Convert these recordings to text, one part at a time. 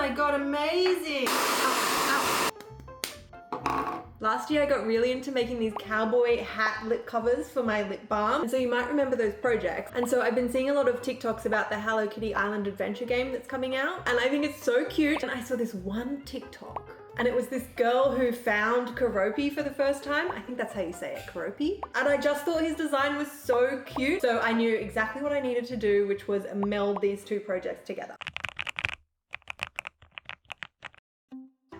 my God, amazing. Ow, ow. Last year I got really into making these cowboy hat lip covers for my lip balm. And so you might remember those projects. And so I've been seeing a lot of TikToks about the Hello Kitty Island Adventure game that's coming out. And I think it's so cute. And I saw this one TikTok. And it was this girl who found Keroppi for the first time. I think that's how you say it, Keroppi. And I just thought his design was so cute. So I knew exactly what I needed to do, which was meld these two projects together.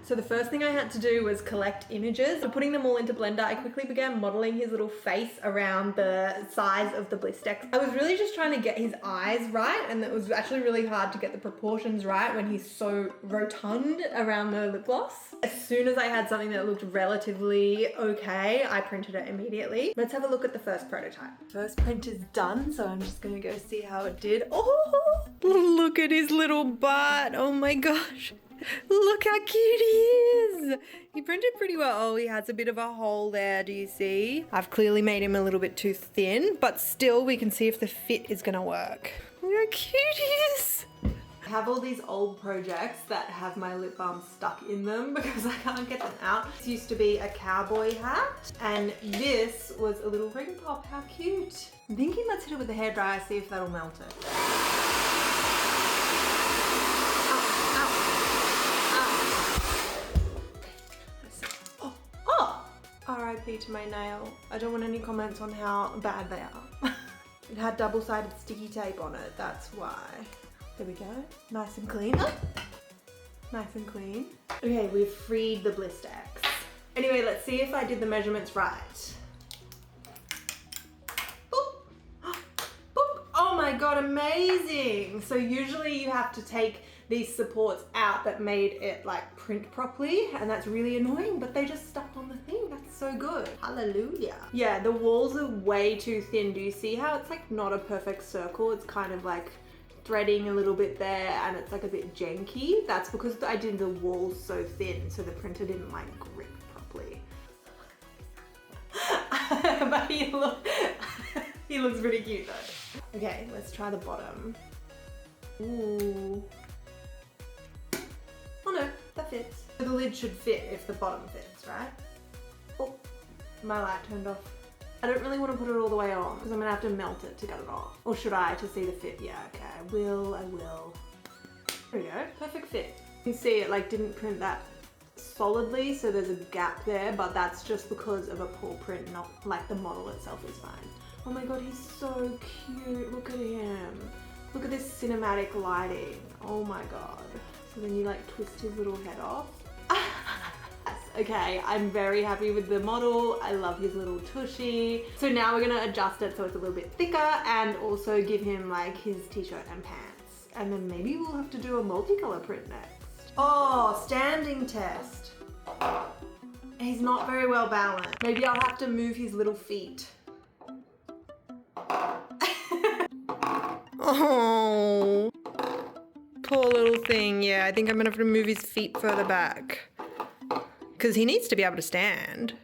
So the first thing I had to do was collect images. So putting them all into Blender, I quickly began modeling his little face around the size of the Blistex. I was really just trying to get his eyes right, and it was actually really hard to get the proportions right when he's so rotund around the lip gloss. As soon as I had something that looked relatively okay, I printed it immediately. Let's have a look at the first prototype. First print is done, so I'm just gonna go see how it did. Oh, look at his little butt. Oh my gosh. Look how cute he is. He printed pretty well. Oh, he has a bit of a hole there. Do you see? I've clearly made him a little bit too thin, but still we can see if the fit is gonna work. Look how cute he is. I have all these old projects that have my lip balm stuck in them because I can't get them out. This used to be a cowboy hat, and this was a little ring pop. How cute. I'm thinking let's hit it with the hairdryer, see if that'll melt it. RIP to my nail. I don't want any comments on how bad they are. It had double-sided sticky tape on it, that's why. There we go. Nice and clean. Oh. Nice and clean. Okay, we've freed the Blistex. Anyway, let's see if I did the measurements right. Boop. Boop. Oh my God, amazing. So usually you have to take these supports out that made it like print properly, and that's really annoying, but they just stuck on the thing. That's so good. Hallelujah. Yeah, the walls are way too thin. Do you see how it's like not a perfect circle? It's kind of like threading a little bit there, and it's like a bit janky. That's because I did the walls so thin, so the printer didn't like grip properly. But he looks pretty cute though. Okay, let's try the bottom. Ooh. Oh no, that fits. The lid should fit if the bottom fits, right? Oh, my light turned off. I don't really want to put it all the way on because I'm gonna have to melt it to get it off. Or should I, to see the fit? Yeah, okay, I will. There we go, perfect fit. You can see it like didn't print that solidly, so there's a gap there, but that's just because of a poor print, not like the model itself is fine. Oh my God, he's so cute. Look at him. Look at this cinematic lighting. Oh my God. So then you like twist his little head off. Okay, I'm very happy with the model. I love his little tushy. So now we're gonna adjust it so it's a little bit thicker and also give him like his t-shirt and pants. And then maybe we'll have to do a multicolor print next. Oh, standing test. He's not very well balanced. Maybe I'll have to move his little feet. Oh, poor little thing. Yeah, I think I'm gonna have to move his feet further back because he needs to be able to stand.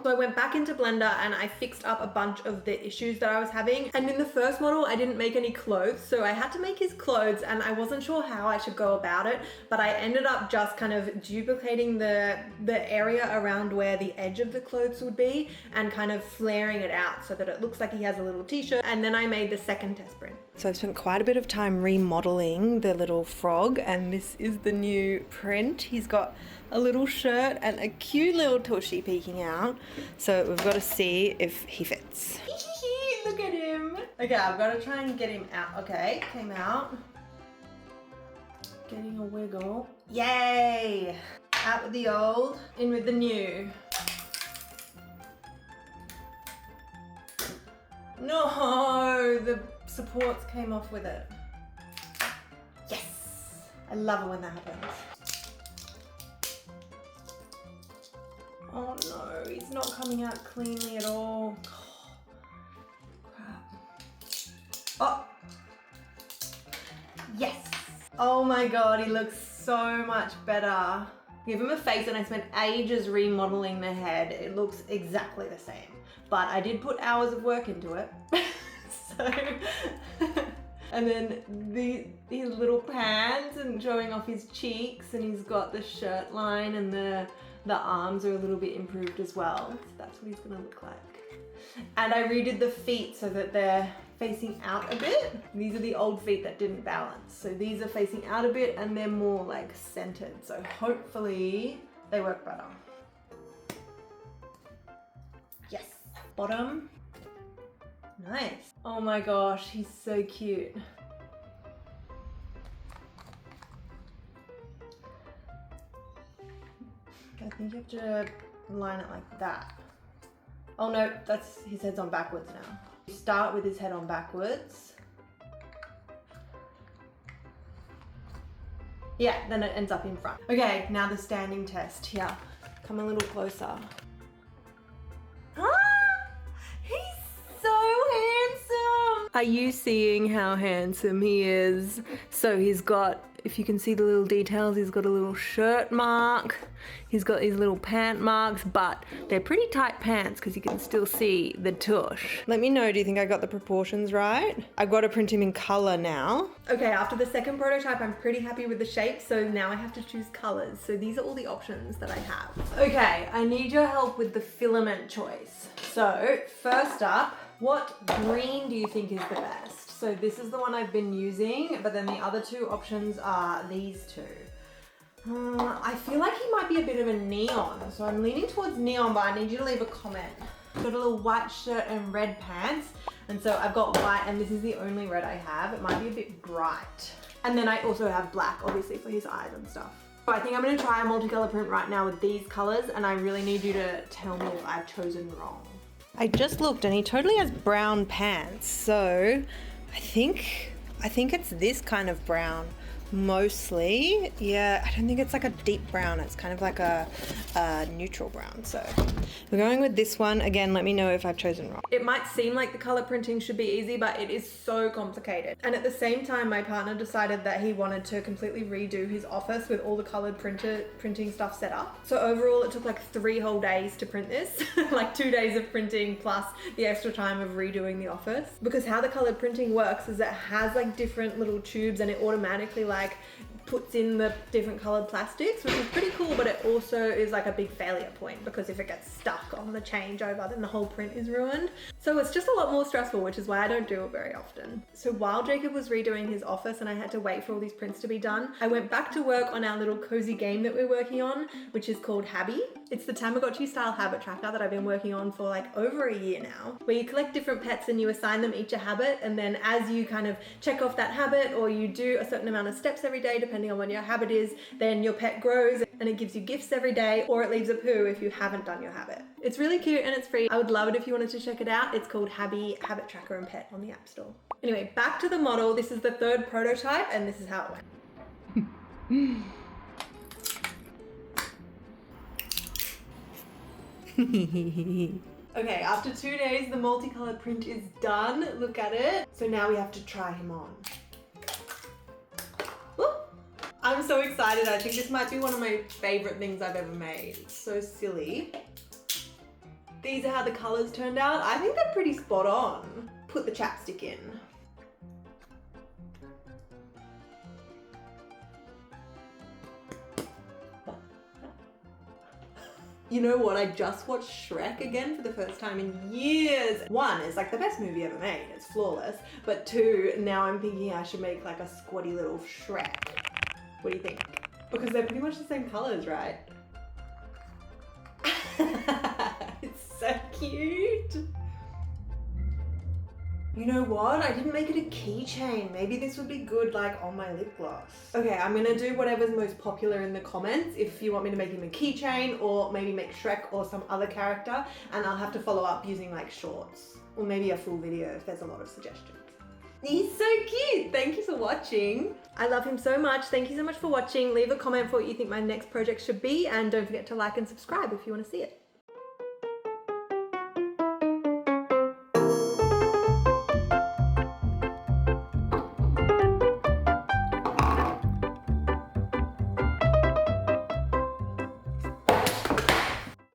So I went back into Blender and I fixed up a bunch of the issues that I was having. And in the first model, I didn't make any clothes. So I had to make his clothes and I wasn't sure how I should go about it, but I ended up just kind of duplicating the area around where the edge of the clothes would be and kind of flaring it out so that it looks like he has a little t-shirt. And then I made the second test print. So I spent quite a bit of time remodeling the little frog, and this is the new print. He's got a little shirt and a cute little tushy peeking out. So we've got to see if he fits. Look at him. Okay, I've got to try and get him out. Okay, came out. Getting a wiggle. Yay! Out with the old, in with the new. No, the supports came off with it. Yes! I love it when that happens. Oh no, he's not coming out cleanly at all. Oh, crap. Oh! Yes! Oh my God, he looks so much better. Give him a face and I spent ages remodeling the head. It looks exactly the same. But I did put hours of work into it. So And then his little pants and showing off his cheeks, and he's got the shirt line, and the arms are a little bit improved as well. So that's what he's gonna look like. And I redid the feet so that they're facing out a bit. These are the old feet that didn't balance. So these are facing out a bit and they're more like centered. So hopefully they work better. Yes, bottom. Nice. Oh my gosh, he's so cute. I think you have to line it like that. Oh no, that's his head's on backwards now. You start with his head on backwards. Yeah, then it ends up in front. Okay, now the standing test. Here, come a little closer. Ah, he's so handsome. Are you seeing how handsome he is? So he's got, if you can see the little details, he's got a little shirt mark. He's got these little pant marks, but they're pretty tight pants because you can still see the tush. Let me know, do you think I got the proportions right? I've got to print him in color now. Okay, after the second prototype, I'm pretty happy with the shape, so now I have to choose colors. So these are all the options that I have. Okay, I need your help with the filament choice. So first up, what green do you think is the best? So this is the one I've been using, but then the other two options are these two. I feel like he might be a bit of a neon, so I'm leaning towards neon, but I need you to leave a comment. I've got a little white shirt and red pants, and so I've got white, and this is the only red I have. It might be a bit bright. And then I also have black, obviously, for his eyes and stuff. So I think I'm gonna try a multicolor print right now with these colors, and I really need you to tell me if I've chosen wrong. I just looked, and he totally has brown pants, so I think it's this kind of brown. Mostly, yeah, I don't think it's like a deep brown. It's kind of like a neutral brown. So we're going with this one. Again, let me know if I've chosen wrong. It might seem like the color printing should be easy, but it is so complicated. And at the same time, my partner decided that he wanted to completely redo his office with all the colored printing stuff set up. So overall, it took like 3 whole days to print this, like 2 days of printing plus the extra time of redoing the office. Because how the colored printing works is it has like different little tubes, and it automatically like puts in the different colored plastics, which is pretty cool, but it also is like a big failure point because if it gets stuck on the changeover, then the whole print is ruined. So it's just a lot more stressful, which is why I don't do it very often. So while Jacob was redoing his office and I had to wait for all these prints to be done, I went back to work on our little cozy game that we're working on, which is called Habbie. It's the Tamagotchi style habit tracker that I've been working on for like over a year now, where you collect different pets and you assign them each a habit, and then as you kind of check off that habit or you do a certain amount of steps every day, depending on what your habit is, then your pet grows and it gives you gifts every day, or it leaves a poo if you haven't done your habit. It's really cute and it's free. I would love it if you wanted to check it out. It's called Habbie Habit Tracker and Pet on the App Store. Anyway, back to the model. This is the 3rd prototype and this is how it went. Okay, after 2 days, the multicolored print is done. Look at it. So now we have to try him on. I'm so excited. I think this might be one of my favorite things I've ever made. It's so silly. These are how the colors turned out. I think they're pretty spot on. Put the chapstick in. You know what? I just watched Shrek again for the first time in years. 1, it's like the best movie ever made. It's flawless. But 2, now I'm thinking I should make like a squatty little Shrek. What do you think? Because they're pretty much the same colors, right? It's so cute. You know what? I didn't make it a keychain. Maybe this would be good like on my lip gloss. Okay, I'm gonna do whatever's most popular in the comments if you want me to make him a keychain or maybe make Shrek or some other character, and I'll have to follow up using like shorts or maybe a full video if there's a lot of suggestions. He's so cute. Thank you for watching. I love him so much. Thank you so much for watching. Leave a comment for what you think my next project should be, and don't forget to like and subscribe if you want to see it.